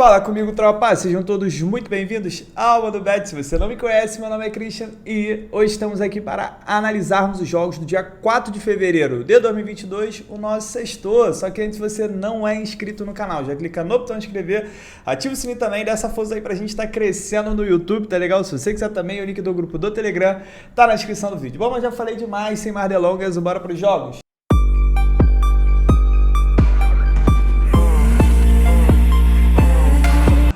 Fala comigo, tropa! Sejam todos muito bem-vindos ao Mano Bet. Se você não me conhece, meu nome é Christian e hoje estamos aqui para analisarmos os jogos do dia 4 de fevereiro de 2022, o nosso sexto. Só que antes, se você não é inscrito no canal, já clica no botão inscrever, ativa o sininho também, dá essa força aí pra gente estar crescendo no YouTube, tá legal? Se você quiser também, o link do grupo do Telegram tá na descrição do vídeo. Bom, mas já falei demais, sem mais delongas, bora pros jogos.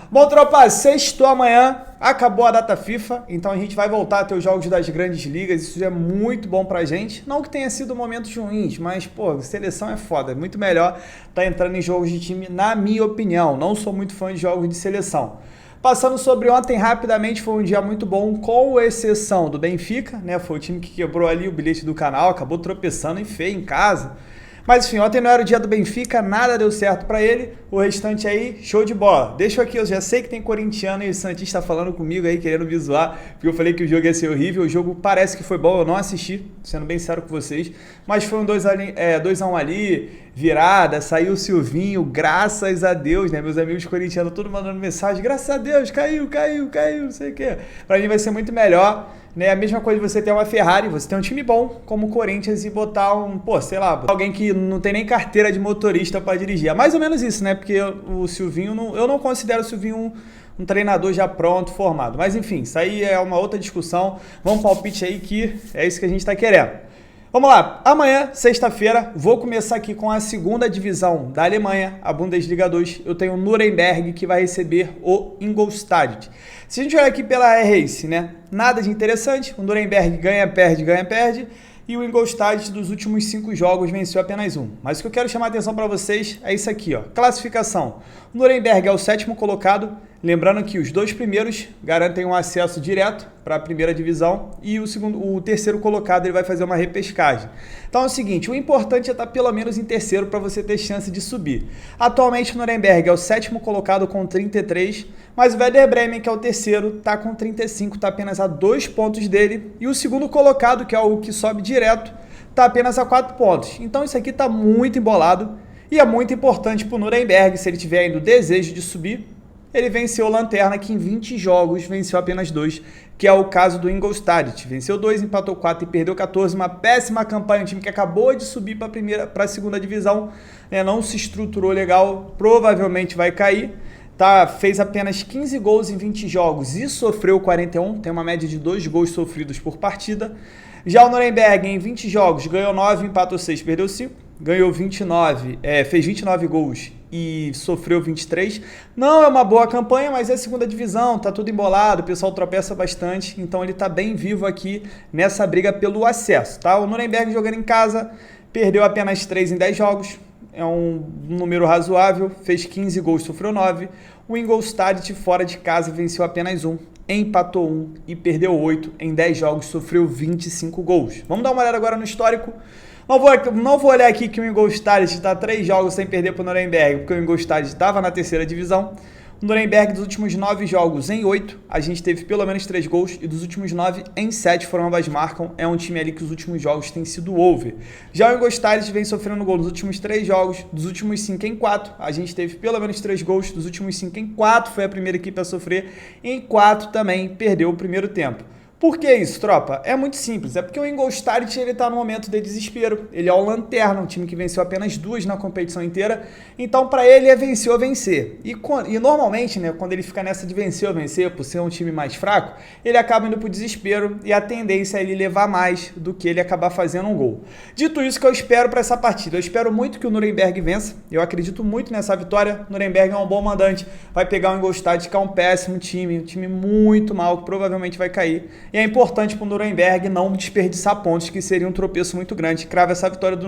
Bom, tropa, sextou amanhã, acabou a data FIFA, então a gente vai voltar a ter os jogos das grandes ligas, isso é muito bom pra gente. Não que tenha sido momentos ruins, mas, pô, seleção é foda, é muito melhor tá entrando em jogos de time, na minha opinião. Não sou muito fã de jogos de seleção. Passando sobre ontem, rapidamente, foi um dia muito bom, com exceção do Benfica, né? Foi o time que quebrou ali o bilhete do canal, acabou tropeçando em feio em casa. Mas enfim, ontem não era o dia do Benfica, nada deu certo pra ele, o restante aí, show de bola. Deixa aqui, eu já sei que tem corintiano e santista falando comigo aí, querendo me zoar, porque eu falei que o jogo ia ser horrível, o jogo parece que foi bom, eu não assisti, sendo bem sério com vocês, mas foi um 2x1 ali, virada, saiu o Silvinho, graças a Deus, né, meus amigos corintianos, todos mandando mensagem, graças a Deus, caiu, não sei o quê. Pra mim vai ser muito melhor. Né, a mesma coisa de você ter uma Ferrari, você tem um time bom, como o Corinthians, e botar sei lá, alguém que não tem nem carteira de motorista para dirigir. É mais ou menos isso, né? Porque o Silvinho, eu não considero o Silvinho um treinador já pronto, formado. Mas enfim, isso aí é uma outra discussão. Vamos palpite aí que é isso que a gente está querendo. Vamos lá, amanhã, sexta-feira, vou começar aqui com a segunda divisão da Alemanha, a Bundesliga 2. Eu tenho o Nuremberg, que vai receber o Ingolstadt. Se a gente olhar aqui pela R-Race, né, nada de interessante, o Nuremberg ganha, perde, e o Ingolstadt dos últimos 5 jogos venceu apenas um. Mas o que eu quero chamar a atenção para vocês é isso aqui, ó, classificação. O Nuremberg é o 7º colocado, lembrando que os 2 primeiros garantem um acesso direto para a primeira divisão e o terceiro colocado ele vai fazer uma repescagem. Então é o seguinte, o importante é estar pelo menos em terceiro para você ter chance de subir. Atualmente o Nuremberg é o 7º colocado com 33, mas o Werder Bremen, que é o terceiro, está com 35, está apenas a 2 pontos dele, e o segundo colocado, que é o que sobe direto, está apenas a 4 pontos. Então isso aqui está muito embolado e é muito importante para o Nuremberg, se ele tiver ainda o desejo de subir. Ele venceu o Lanterna, que em 20 jogos venceu apenas 2, que é o caso do Ingolstadt. Venceu 2, empatou 4 e perdeu 14. Uma péssima campanha, um time que acabou de subir para a segunda divisão, né, não se estruturou legal, provavelmente vai cair. Tá, fez apenas 15 gols em 20 jogos e sofreu 41, tem uma média de 2 gols sofridos por partida. Já o Nuremberg, em 20 jogos, ganhou 9, empatou 6, perdeu 5. Ganhou 29, fez 29 gols e sofreu 23. Não é uma boa campanha, mas é a segunda divisão, tá tudo embolado, o pessoal tropeça bastante, então ele tá bem vivo aqui nessa briga pelo acesso, tá? O Nuremberg jogando em casa, perdeu apenas 3 em 10 jogos, é um número razoável, fez 15 gols, sofreu 9. O Ingolstadt fora de casa venceu apenas 1, empatou 1 e perdeu 8 em 10 jogos, sofreu 25 gols. Vamos dar uma olhada agora no histórico. Não vou olhar aqui que o Ingolstadt está 3 jogos sem perder para o Nuremberg, porque o Ingolstadt estava na terceira divisão. O Nuremberg, dos últimos 9 jogos em 8, a gente teve pelo menos 3 gols, e dos últimos 9 em 7 foram ambas marcam. É um time ali que os últimos jogos têm sido over. Já o Ingolstadt vem sofrendo gol nos últimos 3 jogos, dos últimos 5 em 4, a gente teve pelo menos 3 gols, dos últimos 5 em 4 foi a primeira equipe a sofrer, em 4 também perdeu o primeiro tempo. Por que isso, tropa? É muito simples, é porque o Ingolstadt ele tá no momento de desespero, ele é o Lanterna, um time que venceu apenas 2 na competição inteira, então para ele é vencer ou vencer, e normalmente, né, quando ele fica nessa de vencer ou vencer, por ser um time mais fraco, ele acaba indo pro desespero e a tendência é ele levar mais do que ele acabar fazendo um gol. Dito isso, que eu espero para essa partida, eu espero muito que o Nuremberg vença, eu acredito muito nessa vitória. O Nuremberg é um bom mandante, vai pegar o Ingolstadt, que é um péssimo time, um time muito mal, que provavelmente vai cair. E é importante para o Nuremberg não desperdiçar pontos, que seria um tropeço muito grande. Crava essa vitória do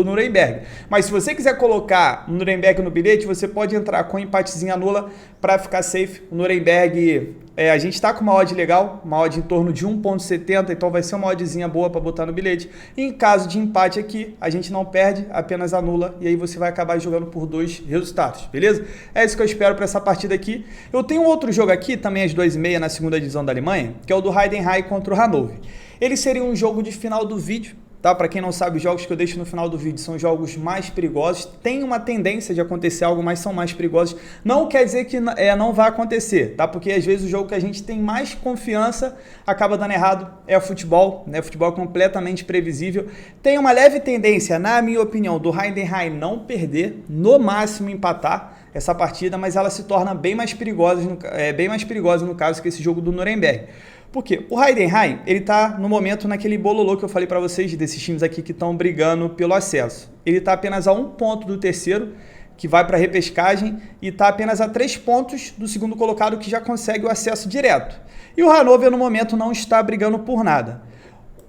Nuremberg. Mas se você quiser colocar o Nuremberg no bilhete, você pode entrar com empatezinha nula para ficar safe. O Nuremberg, a gente está com uma odd legal, uma odd em torno de 1,70, então vai ser uma oddzinha boa para botar no bilhete. E em caso de empate aqui, a gente não perde, apenas anula, e aí você vai acabar jogando por 2 resultados, beleza? É isso que eu espero para essa partida aqui. Eu tenho um outro jogo aqui, também às 2h30 na segunda divisão da Alemanha, que é o do Heidenheim contra o Hannover. Ele seria um jogo de final do vídeo, tá? Para quem não sabe, os jogos que eu deixo no final do vídeo são jogos mais perigosos. Tem uma tendência de acontecer algo, mas são mais perigosos. Não quer dizer que não vai acontecer, tá? Porque às vezes o jogo que a gente tem mais confiança acaba dando errado. É o futebol, né? Futebol é completamente previsível. Tem uma leve tendência, na minha opinião, do Heidenheim não perder, no máximo empatar essa partida, mas ela se torna bem mais perigosa no caso que esse jogo do Nuremberg. Porque o Heidenheim, ele tá no momento naquele bololô que eu falei para vocês, desses times aqui que estão brigando pelo acesso. Ele tá apenas a 1 ponto do terceiro, que vai para a repescagem, e tá apenas a 3 pontos do segundo colocado, que já consegue o acesso direto. E o Hannover, no momento, não está brigando por nada.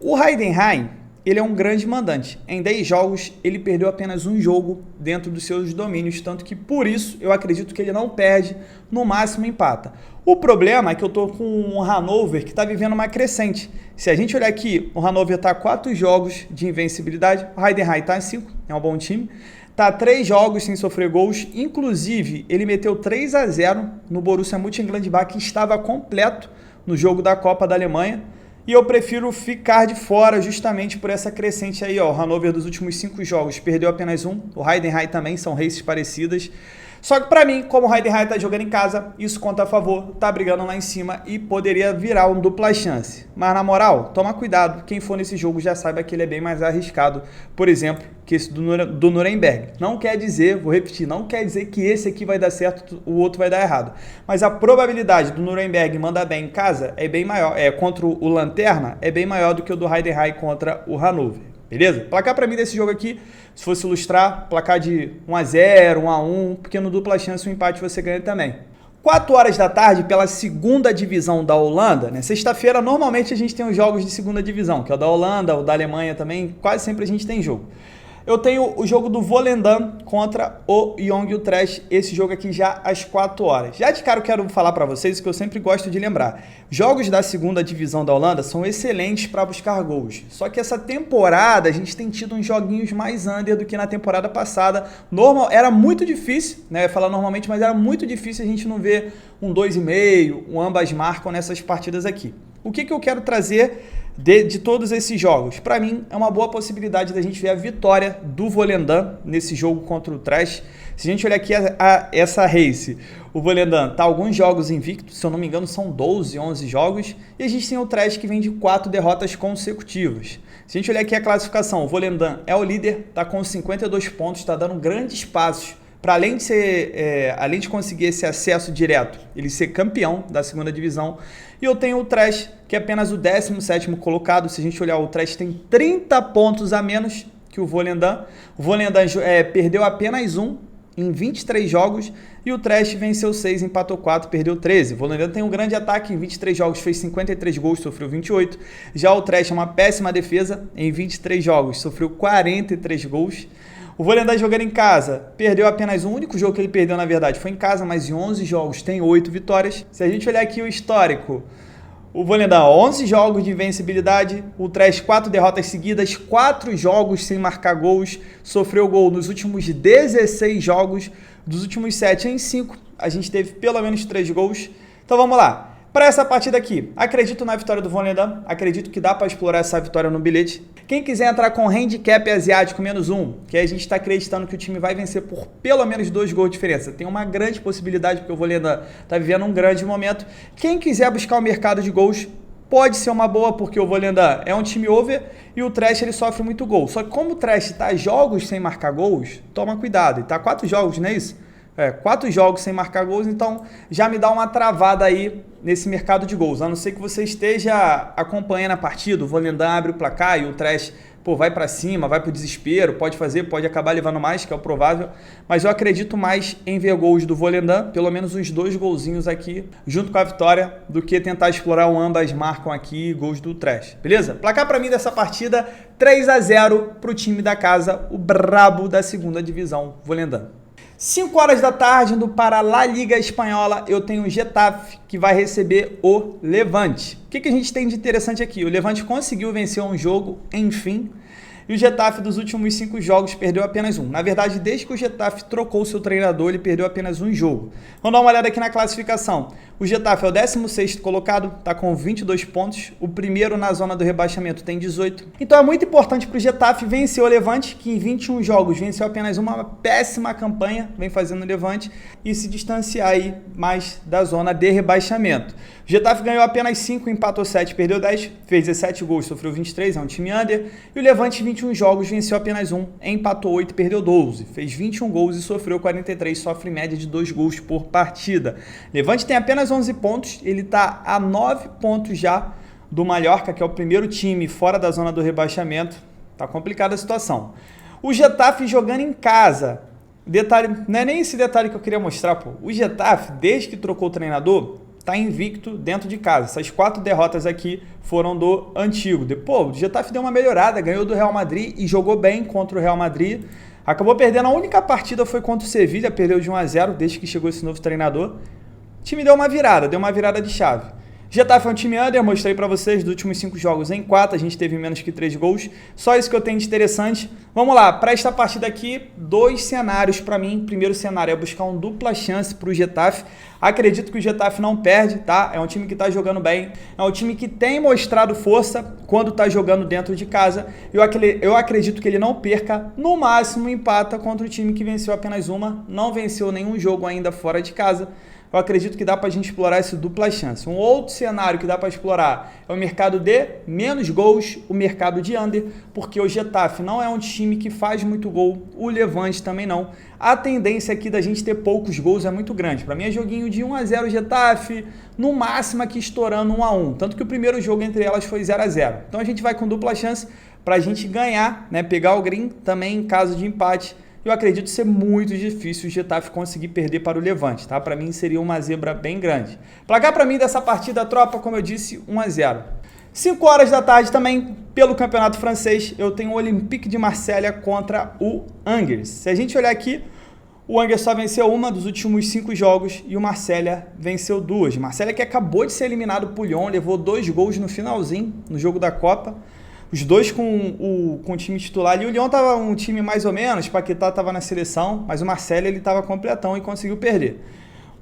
O Heidenheim, ele é um grande mandante. Em 10 jogos, ele perdeu apenas um jogo dentro dos seus domínios, tanto que por isso eu acredito que ele não perde, no máximo empata. O problema é que eu tô com um Hannover que está vivendo uma crescente. Se a gente olhar aqui, o Hannover está a 4 jogos de invencibilidade, o Heidenheim está em 5, é um bom time. Está a 3 jogos sem sofrer gols, inclusive ele meteu 3-0 no Borussia Mönchengladbach, que estava completo no jogo da Copa da Alemanha. E eu prefiro ficar de fora justamente por essa crescente aí, ó. O Hannover dos últimos 5 jogos perdeu apenas um. O Heidenheim também, são races parecidas. Só que pra mim, como o Heidenheim tá jogando em casa, isso conta a favor, tá brigando lá em cima e poderia virar um dupla chance. Mas na moral, toma cuidado, quem for nesse jogo já saiba que ele é bem mais arriscado, por exemplo, que esse do Nuremberg. Não quer dizer, vou repetir, não quer dizer que esse aqui vai dar certo, o outro vai dar errado. Mas a probabilidade do Nuremberg mandar bem em casa é bem maior, contra o Lanterna, é bem maior do que o do Heidenheim contra o Hannover. Beleza? Placar para mim desse jogo aqui, se fosse ilustrar, placar de 1-0, 1-1, porque no dupla chance o empate você ganha também. 4 horas da tarde pela segunda divisão da Holanda, né? Sexta-feira normalmente a gente tem os jogos de segunda divisão, que é o da Holanda, o da Alemanha também, quase sempre a gente tem jogo. Eu tenho o jogo do Volendam contra o Jong Utrecht, esse jogo aqui já às 4 horas. Já de cara eu quero falar para vocês o que eu sempre gosto de lembrar. Jogos da segunda divisão da Holanda são excelentes para buscar gols. Só que essa temporada a gente tem tido uns joguinhos mais under do que na temporada passada. Era muito difícil, né? Eu ia falar normalmente, mas era muito difícil a gente não ver um 2,5, um ambas marcam nessas partidas aqui. O que eu quero trazer de todos esses jogos? Para mim, é uma boa possibilidade da gente ver a vitória do Volendam nesse jogo contra o Utrecht. Se a gente olhar aqui essa race, o Volendam está alguns jogos invictos, se eu não me engano são 12, 11 jogos, e a gente tem o Utrecht que vem de 4 derrotas consecutivas. Se a gente olhar aqui a classificação, o Volendam é o líder, está com 52 pontos, está dando grandes passos para além de conseguir esse acesso direto, ele ser campeão da segunda divisão. E eu tenho o Utrecht, que é apenas o 17º colocado. Se a gente olhar, o Utrecht tem 30 pontos a menos que o Volendam. O Volendam perdeu apenas um em 23 jogos e o Utrecht venceu 6, empatou 4, perdeu 13. O Volendam tem um grande ataque, em 23 jogos fez 53 gols, sofreu 28. Já o Utrecht é uma péssima defesa, em 23 jogos sofreu 43 gols. O Volendam jogando em casa, perdeu apenas um, único jogo que ele perdeu, na verdade, foi em casa, mas em 11 jogos tem 8 vitórias. Se a gente olhar aqui o histórico, o Volendam, 11 jogos de invencibilidade, o Utrecht 4 derrotas seguidas, 4 jogos sem marcar gols, sofreu gol nos últimos 16 jogos, dos últimos 7 em 5, a gente teve pelo menos 3 gols. Então vamos lá. Para essa partida aqui, acredito na vitória do Volendam, acredito que dá para explorar essa vitória no bilhete. Quem quiser entrar com handicap asiático -1, que a gente está acreditando que o time vai vencer por pelo menos 2 gols de diferença. Tem uma grande possibilidade, porque o Volendam está vivendo um grande momento. Quem quiser buscar o mercado de gols, pode ser uma boa, porque o Volendam é um time over e o Utrecht ele sofre muito gol. Só que como o Utrecht está jogos sem marcar gols, toma cuidado. E tá 4 jogos, não é isso? 4 jogos sem marcar gols, então já me dá uma travada aí nesse mercado de gols. A não ser que você esteja acompanhando a partida, o Volendam abre o placar e o Utrecht vai para cima, vai para o desespero, pode acabar levando mais, que é o provável, mas eu acredito mais em ver gols do Volendam, pelo menos uns 2 golzinhos aqui, junto com a vitória, do que tentar explorar um ambas marcam aqui, gols do Utrecht, beleza? Placar para mim dessa partida, 3-0 para o time da casa, o brabo da segunda divisão, Volendam. 5 horas da tarde, indo para a La Liga Espanhola, eu tenho o Getafe, que vai receber o Levante. O que a gente tem de interessante aqui? O Levante conseguiu vencer um jogo, enfim, E o Getafe dos últimos 5 jogos perdeu apenas um. Na verdade, desde que o Getafe trocou o seu treinador, ele perdeu apenas um jogo. Vamos dar uma olhada aqui na classificação. O Getafe é o 16º colocado, está com 22 pontos. O primeiro na zona do rebaixamento tem 18. Então é muito importante para o Getafe vencer o Levante, que em 21 jogos venceu apenas uma péssima campanha, vem fazendo o Levante, e se distanciar aí mais da zona de rebaixamento. O Getafe ganhou apenas 5, empatou 7, perdeu 10, fez 17 gols, sofreu 23, é um time under. E o Levante, em 21 jogos, venceu apenas 1, empatou 8, perdeu 12, fez 21 gols e sofreu 43, sofre média de 2 gols por partida. Levante tem apenas 11 pontos, ele está a 9 pontos já do Mallorca, que é o primeiro time fora da zona do rebaixamento. Tá complicada a situação. O Getafe jogando em casa. Detalhe, não é nem esse detalhe que eu queria mostrar, pô. O Getafe, desde que trocou o treinador, tá invicto dentro de casa. Essas 4 derrotas aqui foram do antigo. Depois, o Getafe deu uma melhorada, ganhou do Real Madrid e jogou bem contra o Real Madrid. Acabou perdendo, a única partida foi contra o Sevilla, perdeu de 1-0 desde que chegou esse novo treinador. O time deu uma virada de chave. Getafe é um time under, mostrei para vocês, dos últimos 5 jogos em 4, a gente teve menos que 3 gols. Só isso que eu tenho de interessante. Vamos lá, para esta partida aqui, 2 cenários para mim. Primeiro cenário é buscar um dupla chance para o Getafe. Acredito que o Getafe não perde, tá? É um time que está jogando bem, é um time que tem mostrado força quando está jogando dentro de casa. Eu acredito que ele não perca, no máximo empata contra o time que venceu apenas uma, não venceu nenhum jogo ainda fora de casa. Eu acredito que dá para a gente explorar esse dupla chance. Um outro cenário que dá para explorar é o mercado de menos gols, o mercado de under, porque o Getafe não é um time que faz muito gol, o Levante também não. A tendência aqui da gente ter poucos gols é muito grande. Para mim é joguinho de 1-0 Getafe, no máximo aqui estourando 1-1. Tanto que o primeiro jogo entre elas foi 0-0. Então a gente vai com dupla chance para a gente ganhar, né? Pegar o green também em caso de empate. Eu acredito ser muito difícil o Getafe conseguir perder para o Levante, tá? Para mim seria uma zebra bem grande. Placar para mim dessa partida, tropa, como eu disse, 1-0. 5 horas da tarde também, pelo Campeonato Francês, eu tenho o Olympique de Marselha contra o Angers. Se a gente olhar aqui, o Angers só venceu uma dos últimos 5 jogos e o Marselha venceu 2. Marselha que acabou de ser eliminado por Lyon, levou 2 gols no finalzinho, no jogo da Copa. Os dois com o time titular ali. O Lyon estava um time mais ou menos, Paquetá estava na seleção, mas o Marselha ele estava completão e conseguiu perder.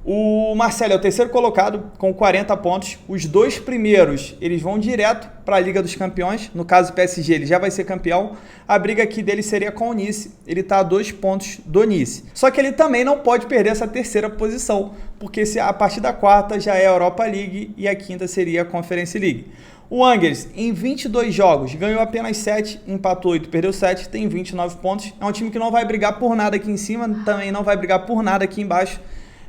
O Marselha é o terceiro colocado com 40 pontos. Os 2 primeiros eles vão direto para a Liga dos Campeões. No caso o PSG ele já vai ser campeão. A briga aqui dele seria com o Nice. Ele está a 2 pontos do Nice. Só que ele também não pode perder essa terceira posição, porque a partir da quarta já é a Europa League e a quinta seria a Conference League. O Angers, em 22 jogos, ganhou apenas 7, empatou 8, perdeu 7, tem 29 pontos. É um time que não vai brigar por nada aqui em cima, também não vai brigar por nada aqui embaixo.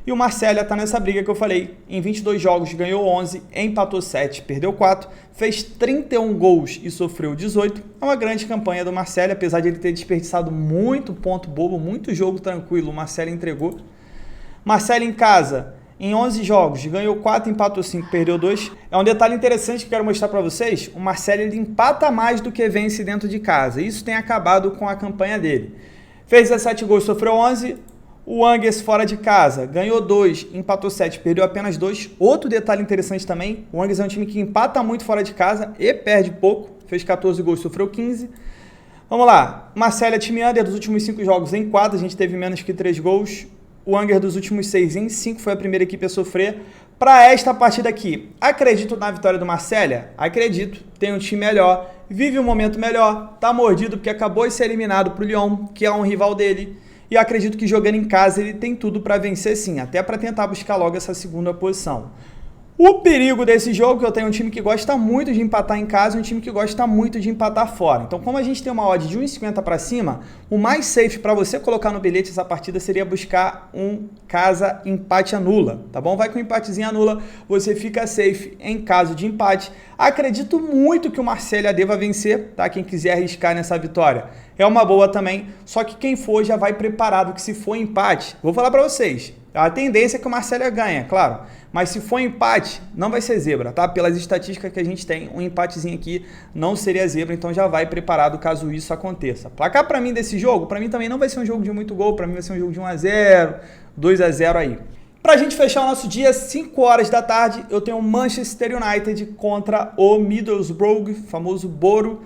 E o Marselha está nessa briga que eu falei. Em 22 jogos, ganhou 11, empatou 7, perdeu 4, fez 31 gols e sofreu 18. É uma grande campanha do Marselha, apesar de ele ter desperdiçado muito ponto bobo, muito jogo tranquilo, o Marselha entregou. Marselha em casa, em 11 jogos, ganhou 4, empatou 5, perdeu 2. É um detalhe interessante que eu quero mostrar para vocês. O Marselha ele empata mais do que vence dentro de casa. Isso tem acabado com a campanha dele. Fez 17 gols, sofreu 11. O Angers fora de casa ganhou 2, empatou 7, perdeu apenas 2. Outro detalhe interessante também. O Angers é um time que empata muito fora de casa e perde pouco. Fez 14 gols, sofreu 15. Vamos lá. Marselha, time under dos últimos 5 jogos em 4. A gente teve menos que 3 gols. O Angers dos últimos 6 em 5 foi a primeira equipe a sofrer. Para esta partida aqui, acredito na vitória do Marselha? Acredito. Tem um time melhor, vive um momento melhor, tá mordido porque acabou de ser eliminado para o Lyon, que é um rival dele. E acredito que jogando em casa ele tem tudo para vencer sim, até para tentar buscar logo essa segunda posição. O perigo desse jogo é que eu tenho um time que gosta muito de empatar em casa e um time que gosta muito de empatar fora. Então, como a gente tem uma odd de 1,50 para cima, o mais safe para você colocar no bilhete essa partida seria buscar um casa empate anula, tá bom? Vai com um empatezinho anula, você fica safe em caso de empate. Acredito muito que o Marselha deva vencer, tá? Quem quiser arriscar nessa vitória é uma boa também, só que quem for já vai preparado, que se for empate, vou falar para vocês, a tendência é que o Marselha ganha, claro, mas se for empate, não vai ser zebra, tá? Pelas estatísticas que a gente tem, um empatezinho aqui não seria zebra, então já vai preparado caso isso aconteça. Placar para mim desse jogo, para mim também não vai ser um jogo de muito gol, para mim vai ser um jogo de 1-0, 2-0 aí. Pra gente fechar o nosso dia, 5 horas da tarde, eu tenho o Manchester United contra o Middlesbrough, famoso Boro.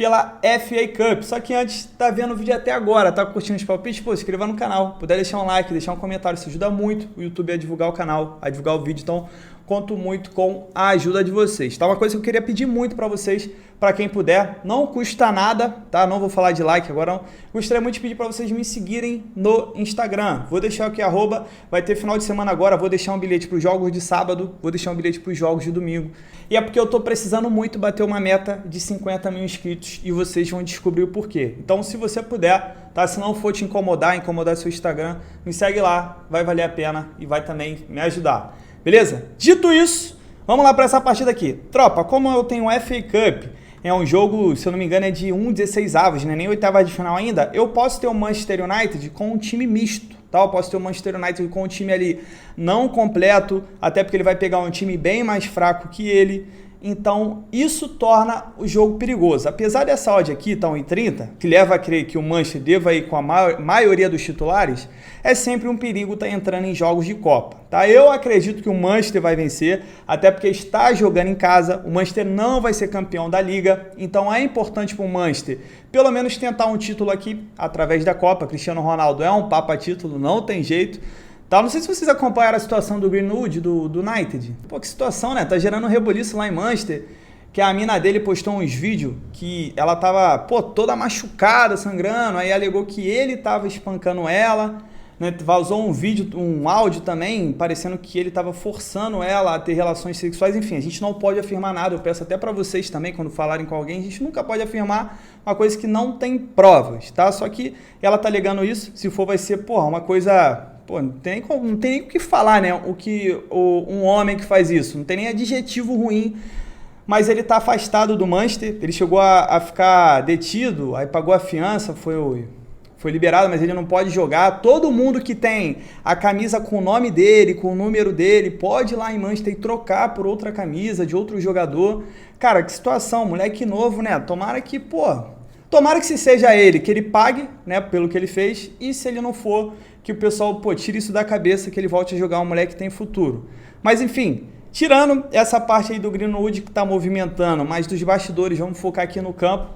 pela FA Cup. Só que antes, tá vendo o vídeo até agora, tá curtindo os palpites? Pô, se inscreva no canal, puder deixar um like, deixar um comentário, isso ajuda muito o YouTube a divulgar o canal, a divulgar o vídeo, então conto muito com a ajuda de vocês, tá? Uma coisa que eu queria pedir muito para vocês, para quem puder, não custa nada, tá? Não vou falar de like agora não. Gostaria muito de pedir para vocês me seguirem no Instagram. Vou deixar aqui @, vai ter final de semana agora, vou deixar um bilhete para os jogos de sábado, vou deixar um bilhete para os jogos de domingo. E é porque eu tô precisando muito bater uma meta de 50 mil inscritos e vocês vão descobrir o porquê. Então, se você puder, tá? Se não for te incomodar seu Instagram, me segue lá, vai valer a pena e vai também me ajudar. Beleza? Dito isso, vamos lá para essa partida aqui. Tropa, como eu tenho o FA Cup, é um jogo, se eu não me engano, é de 1/16avos, né? Nem oitava de final ainda. Eu posso ter o Manchester United com um time misto, tá? Eu posso ter o Manchester United com um time ali não completo, até porque ele vai pegar um time bem mais fraco que ele. Então, isso torna o jogo perigoso. Apesar dessa odd aqui, tá 1,30, que leva a crer que o Manchester deva ir com a maioria dos titulares, é sempre um perigo estar entrando em jogos de Copa, tá? Eu acredito que o Manchester vai vencer, até porque está jogando em casa, o Manchester não vai ser campeão da Liga, então é importante para o Manchester pelo menos tentar um título aqui através da Copa. Cristiano Ronaldo é um papa título, não tem jeito. Tá, não sei se vocês acompanharam a situação do Greenwood, do United. Pô, que situação, né? Tá gerando um rebuliço lá em Manchester, que a mina dele postou uns vídeos que ela tava, pô, toda machucada, sangrando, aí alegou que ele tava espancando ela, né? Vazou um vídeo, um áudio também, parecendo que ele tava forçando ela a ter relações sexuais. Enfim, a gente não pode afirmar nada. Eu peço até pra vocês também, quando falarem com alguém, a gente nunca pode afirmar uma coisa que não tem provas, tá? Só que ela tá alegando isso, se for vai ser, porra, uma coisa... Pô, não tem nem o que falar, né? Um homem que faz isso, não tem nem adjetivo ruim, mas ele tá afastado do Manchester, ele chegou a ficar detido, aí pagou a fiança, foi liberado, mas ele não pode jogar. Todo mundo que tem a camisa com o nome dele, com o número dele, pode ir lá em Manchester e trocar por outra camisa de outro jogador. Cara, que situação, moleque novo, né? Tomara que se seja ele, que ele pague, né, pelo que ele fez, e se ele não for, que o pessoal, tire isso da cabeça, que ele volte a jogar um moleque que tem futuro. Mas enfim, tirando essa parte aí do Greenwood que tá movimentando, mas dos bastidores, vamos focar aqui no campo.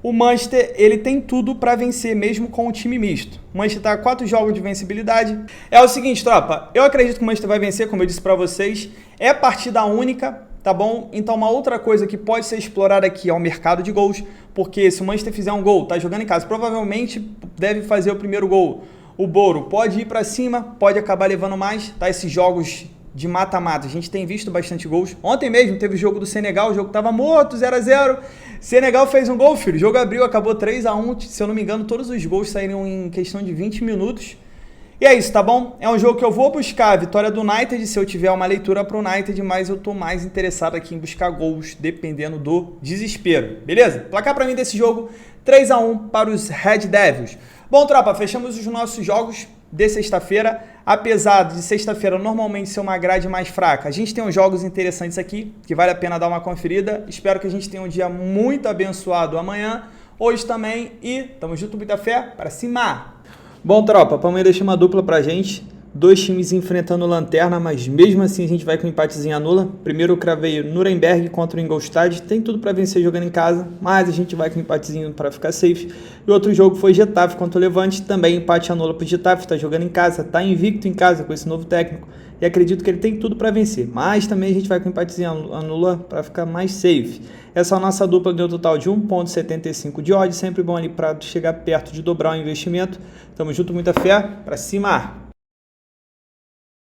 O Manchester, ele tem tudo para vencer mesmo com o time misto. O Manchester tá a 4 jogos de vencibilidade. É o seguinte, tropa, eu acredito que o Manchester vai vencer, como eu disse para vocês, é partida única, tá bom? Então uma outra coisa que pode ser explorada aqui é o mercado de gols, porque se o Manchester fizer um gol, tá jogando em casa, provavelmente deve fazer o primeiro gol. O Boro pode ir para cima, pode acabar levando mais, tá? Esses jogos de mata-mata, a gente tem visto bastante gols. Ontem mesmo teve o jogo do Senegal, o jogo tava morto, 0-0. Senegal fez um gol, filho. O jogo abriu, acabou 3-1. Se eu não me engano, todos os gols saíram em questão de 20 minutos. E é isso, tá bom? É um jogo que eu vou buscar a vitória do United, se eu tiver uma leitura pro United, mas eu tô mais interessado aqui em buscar gols, dependendo do desespero, beleza? Placar pra mim desse jogo, 3-1 para os Red Devils. Bom, tropa, fechamos os nossos jogos de sexta-feira. Apesar de sexta-feira normalmente ser uma grade mais fraca, a gente tem uns jogos interessantes aqui, que vale a pena dar uma conferida. Espero que a gente tenha um dia muito abençoado amanhã, hoje também, e tamo junto, muita fé, para cima! Bom, tropa, para amanhã deixa uma dupla pra gente. 2 times enfrentando lanterna, mas mesmo assim a gente vai com um empatezinho nula. Primeiro eu cravei Nuremberg contra o Ingolstadt, tem tudo para vencer jogando em casa, mas a gente vai com um empatezinho para ficar safe. E outro jogo foi Getafe contra o Levante, também empate nula para o Getafe, está jogando em casa, está invicto em casa com esse novo técnico e acredito que ele tem tudo para vencer, mas também a gente vai com um empatezinho nula para ficar mais safe. Essa nossa dupla deu um total de 1,75 de odd, sempre bom ali para chegar perto de dobrar o investimento. Tamo junto, muita fé, para cima!